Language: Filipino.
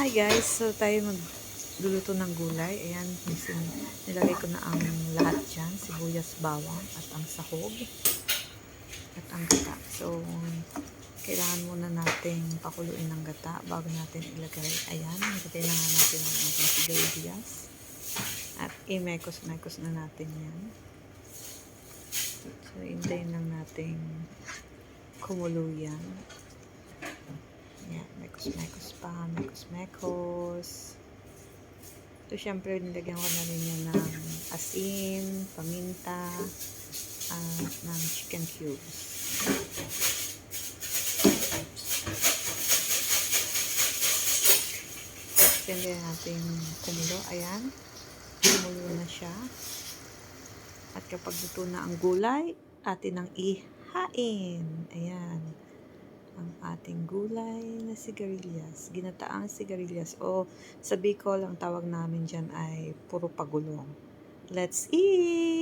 Hi guys, so tayo magluluto ng gulay. Ayan, nilagay ko na ang lahat dyan, sibuyas, bawang, at ang sahog, at ang gata. So, kailangan muna nating pakuluin ng gata bago natin ilagay. Ayan, nilagay na nga natin ang ating sigarilyas. At i-mekos-mekos na natin yan. So, hintayin lang natin kumulo yan. Yan, mekos-mekos pa, mekos-mekos. So, syempre, nilagyan ko na rin yan ng asin, paminta, at ng chicken cubes. Pwede natin kumulo. Ayan, kumulo na siya. At kapag luto na ang gulay, atin ang ihain. Ayan, ang ating gulay na sigarilyas, ginataang sigarilyas, o sa Bicol ang tawag namin dyan ay puro pagulong. Let's eat!